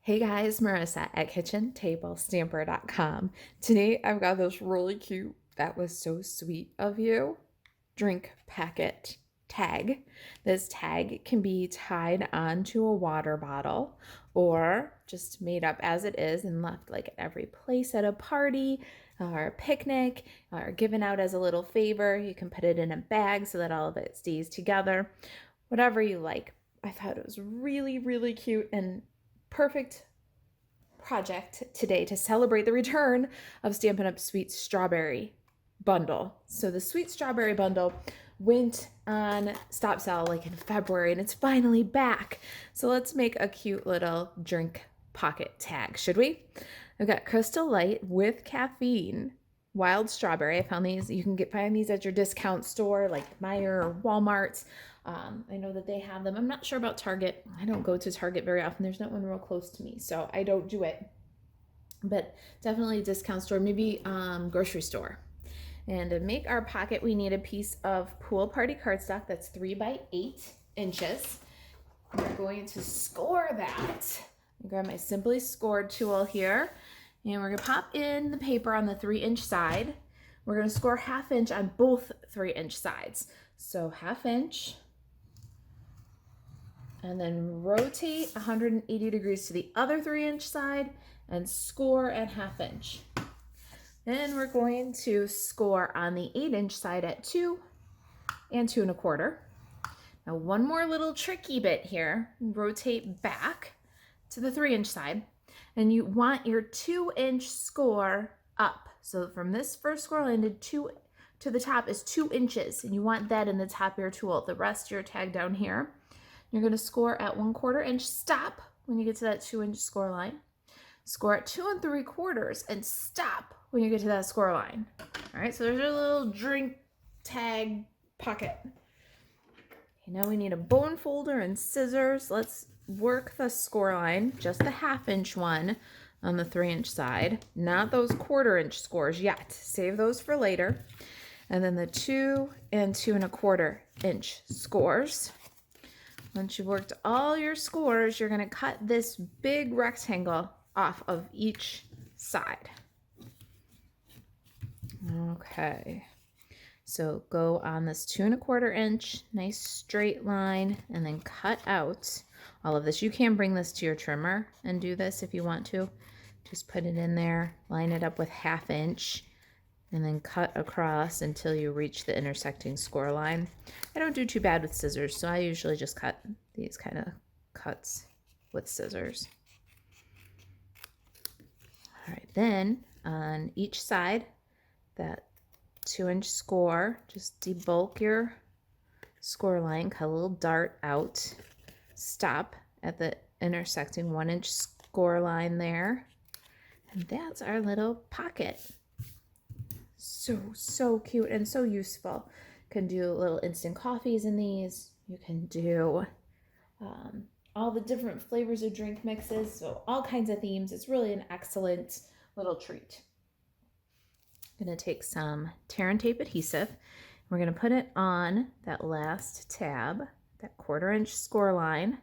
Hey guys, Marissa at kitchentablestamper.com. Today I've got this really cute, that was so sweet of you, drink packet tag. This tag can be tied onto a water bottle or just made up as it is and left like at every place at a party or a picnic or given out as a little favor. You can put it in a bag so that all of it stays together. Whatever you like. I thought it was really, really cute and perfect project today to celebrate the return of Stampin' Up! Sweet Strawberry bundle. So the Sweet Strawberry bundle went on stop sale like in February and it's finally back. So let's make a cute little drink pocket tag, should we? I've got Crystal Light with caffeine. Wild strawberry. I found these. You can find these at your discount store like Meijer or Walmart. I know that they have them. I'm not sure about Target. I don't go to Target very often. There's not one real close to me, so I don't do it. But definitely a discount store, maybe grocery store. And to make our pocket, we need a piece of Pool Party cardstock that's 3 by 8 inches. We're going to score that. Grab my Simply Scored tool here. And we're going to pop in the paper on the 3-inch side. We're going to score 1/2 inch on both 3-inch sides. So 1/2 inch. And then rotate 180 degrees to the other 3-inch side and score at 1/2 inch. Then we're going to score on the 8-inch side at 2 and 2 1/4. Now one more little tricky bit here. Rotate back to the 3-inch side. And you want your 2-inch score up. So from this first score line to the top is 2 inches. And you want that in the top of your tool. The rest of your tag down here. You're going to score at 1/4 inch. Stop when you get to that 2-inch score line. Score at 2 3/4 and stop when you get to that score line. All right, so there's your little drink tag pocket. Okay, now we need a bone folder and scissors. Let's work the score line, just the 1/2 inch one on the 3-inch side, not those 1/4 inch scores yet. Save those for later. And then the 2 and 2 1/4 inch scores. Once you've worked all your scores, you're going to cut this big rectangle off of each side. Okay, so go on this 2 1/4 inch, nice straight line, and then cut out all of this. You can bring this to your trimmer and do this if you want to. Just put it in there, line it up with 1/2 inch, and then cut across until you reach the intersecting score line. I don't do too bad with scissors, so I usually just cut these kind of cuts with scissors. All right, then on each side, that 2-inch score, just debulk your score line, cut a little dart out, stop at the intersecting 1-inch score line there, and that's our little pocket. So cute and so useful. You can do little instant coffees in these. You can do all the different flavors of drink mixes, so all kinds of themes. It's really an excellent little treat. I'm going to take some tear and tape adhesive. We're going to put it on that last tab, that 1/4 inch score line.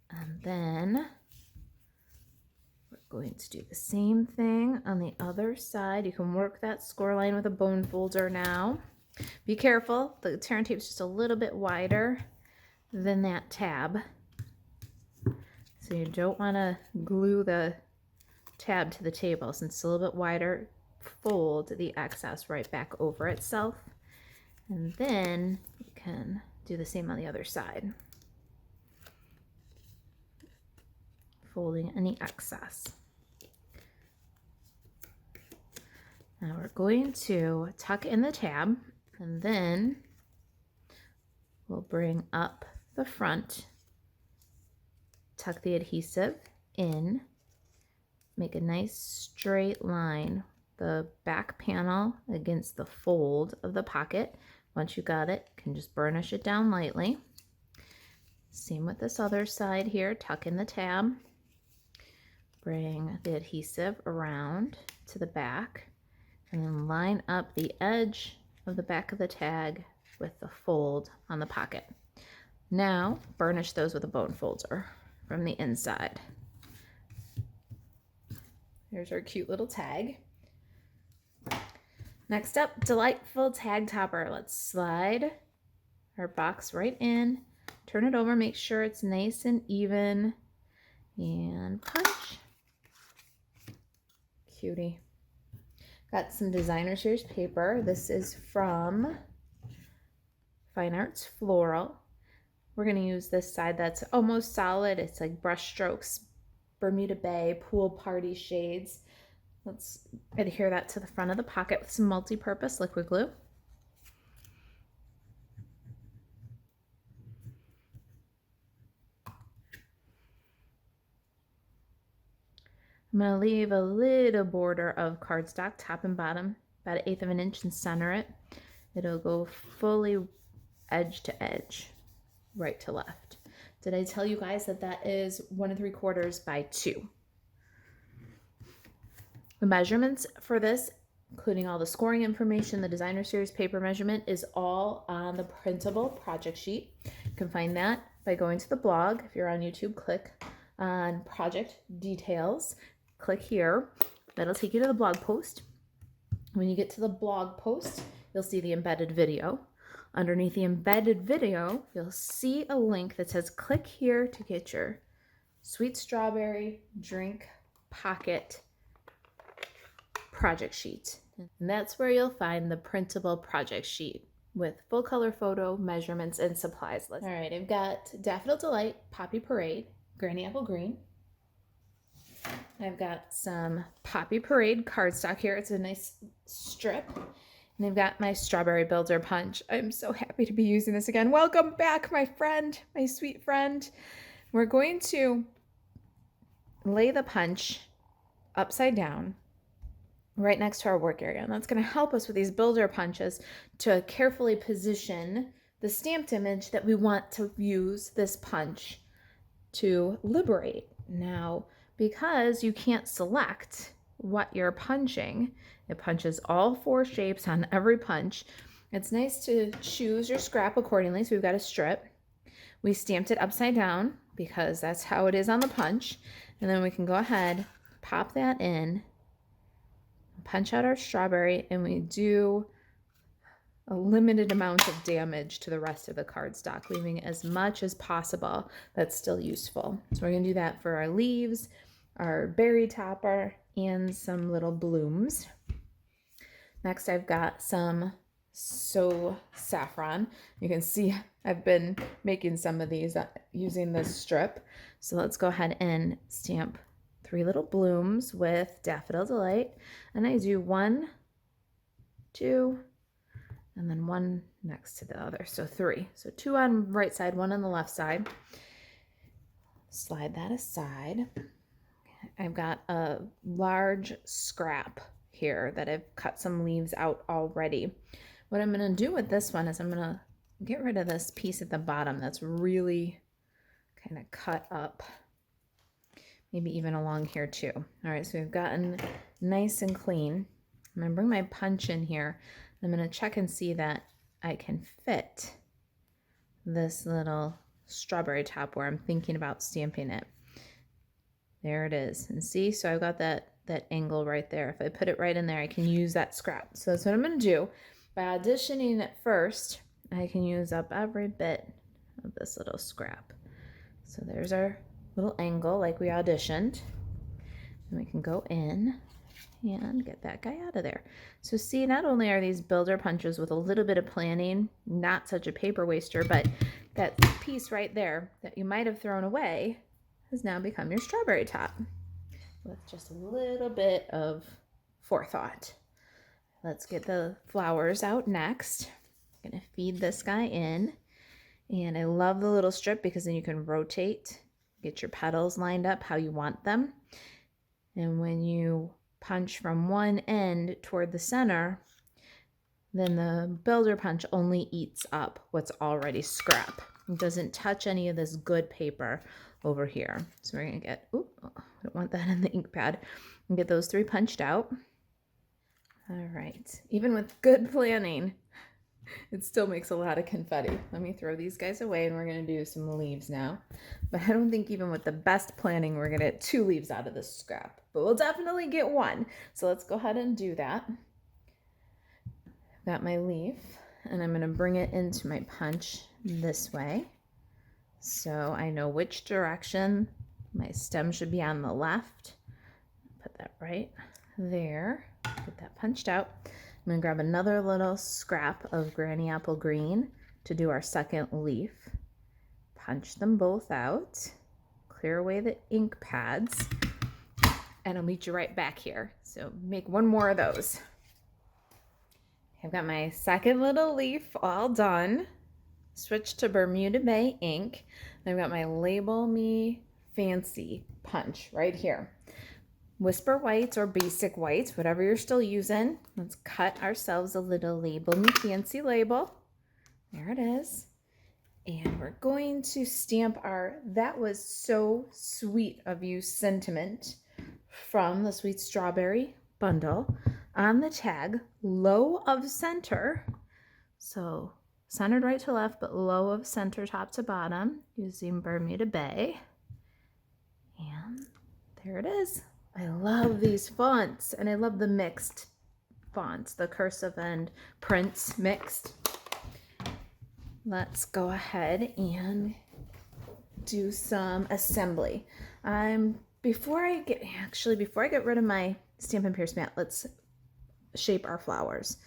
And then we're going to do the same thing on the other side. You can work that score line with a bone folder now. Be careful, the tear and tape is just a little bit wider than that tab. So you don't want to glue the tab to the table. Since it's a little bit wider, fold the excess right back over itself. And then you can do the same on the other side. Folding any excess. Now we're going to tuck in the tab, and then we'll bring up the front, tuck the adhesive in, make a nice straight line, the back panel against the fold of the pocket. Once you got it, you can just burnish it down lightly. Same with this other side here, tuck in the tab, bring the adhesive around to the back, and then line up the edge of the back of the tag with the fold on the pocket. Now burnish those with a bone folder from the inside. There's our cute little tag. Next up, delightful tag topper. Let's slide our box right in, turn it over, make sure it's nice and even, and punch. Cutie. Got some designer series paper. This is from Fine Arts Floral. We're going to use this side that's almost solid. It's like brush strokes, Bermuda Bay, pool party shades. Let's adhere that to the front of the pocket with some multi-purpose liquid glue. I'm going to leave a little border of cardstock, top and bottom, about 1/8 of an inch, and center it. It'll go fully edge to edge, right to left. Did I tell you guys that that is 1 3/4 by 2? The measurements for this, including all the scoring information, the designer series paper measurement, is all on the printable project sheet. You can find that by going to the blog. If you're on YouTube, click on project details. Click here. That'll take you to the blog post. When you get to the blog post, you'll see the embedded video. Underneath the embedded video, you'll see a link that says click here to get your sweet strawberry drink pocket project sheet. And that's where you'll find the printable project sheet with full color photo, measurements, and supplies list. All right, I've got Daffodil Delight, Poppy Parade, Granny Apple Green. I've got some Poppy Parade cardstock here. It's a nice strip. And I've got my Strawberry Builder Punch. I'm so happy to be using this again. Welcome back, my friend, my sweet friend. We're going to lay the punch upside down right next to our work area. And that's going to help us with these builder punches to carefully position the stamped image that we want to use this punch to liberate. Now, because you can't select what you're punching, it punches all 4 shapes on every punch. It's nice to choose your scrap accordingly. So we've got a strip. We stamped it upside down because that's how it is on the punch. And then we can go ahead, pop that in, punch out our strawberry, and we do a limited amount of damage to the rest of the cardstock, leaving as much as possible that's still useful. So we're going to do that for our leaves, our berry topper, and some little blooms. Next, I've got some saffron. You can see I've been making some of these using this strip. So let's go ahead and stamp 3 little blooms with Daffodil Delight. And I do 1, 2, and then 1 next to the other. So 3. So 2 on the right side, 1 on the left side. Slide that aside. I've got a large scrap here that I've cut some leaves out already. What I'm going to do with this one is I'm going to get rid of this piece at the bottom that's really kind of cut up. Maybe even along here too. All right, so we've gotten nice and clean. I'm going to bring my punch in here. I'm going to check and see that I can fit this little strawberry top where I'm thinking about stamping it. There it is. And see, so I've got that angle right there. If I put it right in there, I can use that scrap. So that's what I'm going to do. By auditioning it first, I can use up every bit of this little scrap. So there's our little angle like we auditioned. And we can go in and get that guy out of there. So see, not only are these builder punches with a little bit of planning, not such a paper waster, but that piece right there that you might have thrown away has now become your strawberry top with just a little bit of forethought. Let's get the flowers out next. I'm gonna feed this guy in. And I love the little strip because then you can rotate, get your petals lined up how you want them. And when you punch from one end toward the center, then the builder punch only eats up what's already scrap. It doesn't touch any of this good paper over here. So we're gonna get, I don't want that in the ink pad. And get those 3 punched out. All right, even with good planning, It still makes a lot of confetti. Let me throw these guys away and we're gonna do some leaves now. But I don't think even with the best planning, we're gonna get 2 leaves out of this scrap, but we'll definitely get 1. So let's go ahead and do that. Got my leaf and I'm gonna bring it into my punch this way. So I know which direction my stem should be on the left. Put that right there, get that punched out. I'm gonna grab another little scrap of granny apple green to do our second leaf. Punch them both out, clear away the ink pads, and I'll meet you right back here. So make 1 more of those. I've got my second little leaf all done. Switch to Bermuda Bay ink. I've got my Label Me Fancy punch right here. Whisper whites or basic whites, whatever you're still using. Let's cut ourselves a little Label Me Fancy label. There it is. And we're going to stamp our "That was so sweet of you" sentiment from the Sweet Strawberry bundle on the tag, low of center. So centered right to left, but low of center top to bottom using Bermuda Bay. And there it is. I love these fonts, and I love the mixed fonts, the cursive and prints mixed. Let's go ahead and do some assembly. Before I get rid of my Stampin' Pierce mat, let's shape our flowers.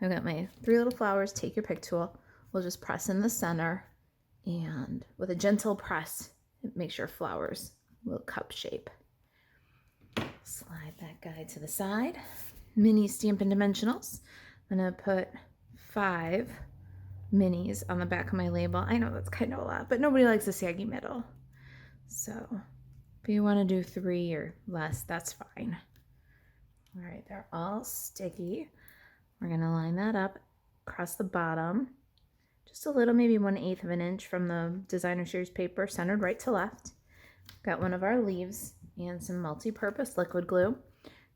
I've got my 3 little flowers. Take your pick tool. We'll just press in the center, and with a gentle press, it makes your flowers a little cup shape. Slide that guy to the side. Mini Stampin' Dimensionals. I'm going to put 5 minis on the back of my label. I know that's kind of a lot, but nobody likes a saggy middle. So if you want to do 3 or less, that's fine. All right, they're all sticky. We're going to line that up across the bottom, just a little, maybe 1/8 of an inch from the designer series paper, centered right to left. Got one of our leaves and some multi-purpose liquid glue.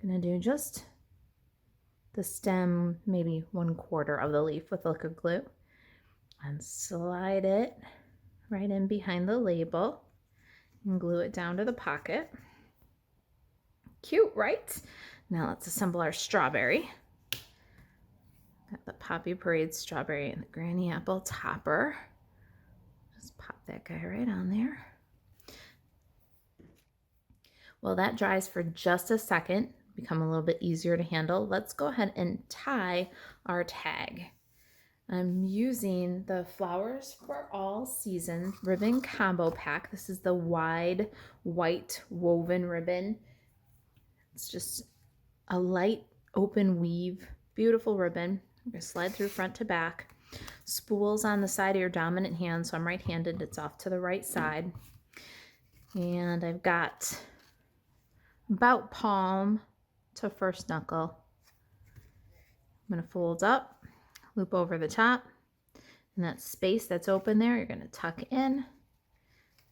Gonna do just the stem, maybe 1/4 of the leaf with liquid glue, and slide it right in behind the label and glue it down to the pocket. Cute, right? Now let's assemble our strawberry. Got the Poppy Parade strawberry and the Granny Apple topper. Just pop that guy right on there. While that dries for just a second, become a little bit easier to handle, let's go ahead and tie our tag. I'm using the Flowers for All Season ribbon combo pack. This is the wide white woven ribbon. It's just a light open weave, beautiful ribbon. I'm going to slide through front to back. Spools on the side of your dominant hand, so I'm right-handed, it's off to the right side. And I've got about palm to first knuckle. I'm going to fold up, loop over the top, and that space that's open there, you're going to tuck in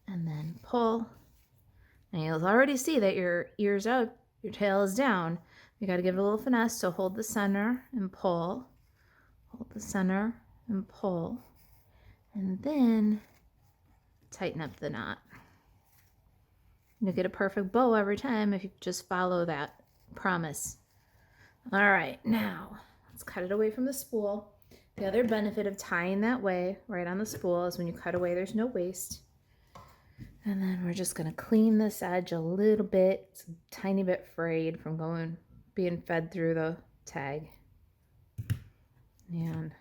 and then pull. And you'll already see that your ear's up, your tail is down. You got to give it a little finesse, so hold the center and pull. Hold the center and pull. And then tighten up the knot. You'll get a perfect bow every time if you just follow that promise. All right, now let's cut it away from the spool. The other benefit of tying that way right on the spool is when you cut away, there's no waste. And then we're just going to clean this edge a little bit. It's a tiny bit frayed from being fed through the tag. And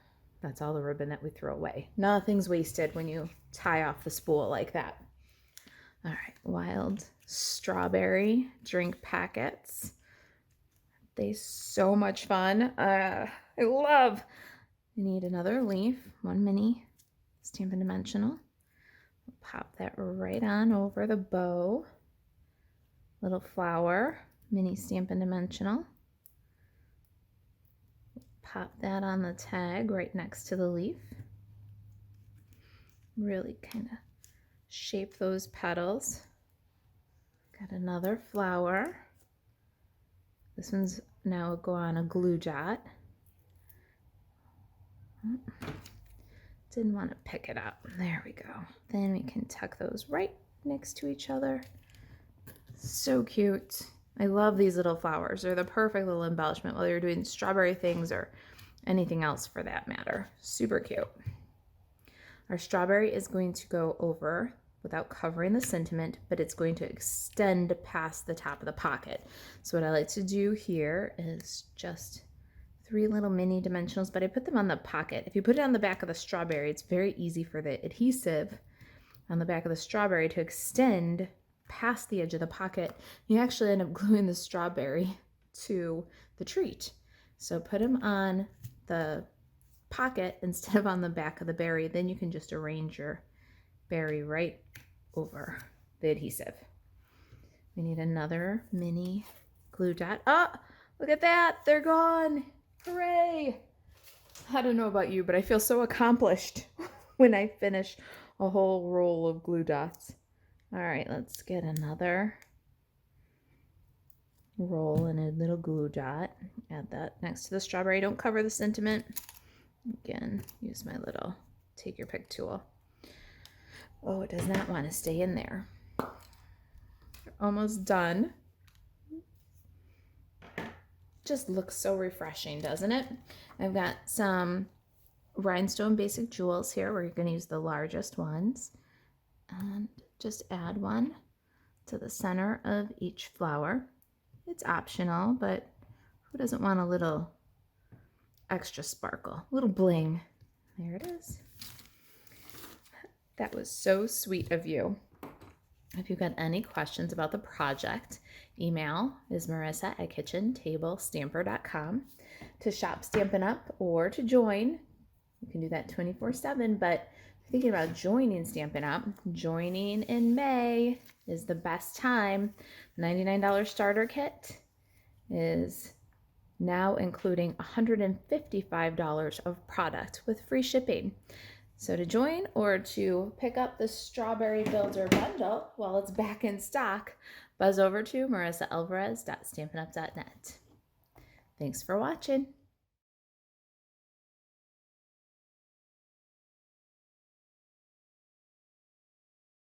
that's all the ribbon that we throw away. Nothing's wasted when you tie off the spool like that. All right, wild strawberry drink packets. They're so much fun. I love. You need another leaf, 1 mini Stampin' Dimensional. Pop that right on over the bow. Little flower, mini Stampin' Dimensional. Pop that on the tag right next to the leaf. Really kind of shape those petals. Got another flower. This one's now go on a glue jot. Didn't want to pick it up. There we go. Then we can tuck those right next to each other. So cute. I love these little flowers. They're the perfect little embellishment, whether you're doing strawberry things or anything else for that matter. Super cute. Our strawberry is going to go over without covering the sentiment, but it's going to extend past the top of the pocket. So what I like to do here is just 3 little mini dimensionals, but I put them on the pocket. If you put it on the back of the strawberry, it's very easy for the adhesive on the back of the strawberry to extend past the edge of the pocket. You actually end up gluing the strawberry to the treat. So put them on the pocket instead of on the back of the berry. Then you can just arrange your berry right over the adhesive. We need another mini glue dot. Oh, look at that. They're gone. Hooray. I don't know about you, but I feel so accomplished when I finish a whole roll of glue dots. All right, let's get another roll and a little glue dot. Add that next to the strawberry. Don't cover the sentiment. Again, use my little take your pick tool. Oh, it does not want to stay in there. We're almost done. Just looks so refreshing, doesn't it? I've got some rhinestone basic jewels here. We're going to use the largest ones. And just add one to the center of each flower. It's optional, but who doesn't want a little extra sparkle, a little bling? There it is. That was so sweet of you. If you've got any questions about the project, email is marisa@kitchentablestamper.com. To shop Stampin' Up or to join, you can do that 24/7, but if you're thinking about joining Stampin' Up, joining in May is the best time. $99 starter kit is now including $155 of product with free shipping. So to join or to pick up the Strawberry Builder bundle while it's back in stock, buzz over to marisaalvarez.stampinup.net. Thanks for watching.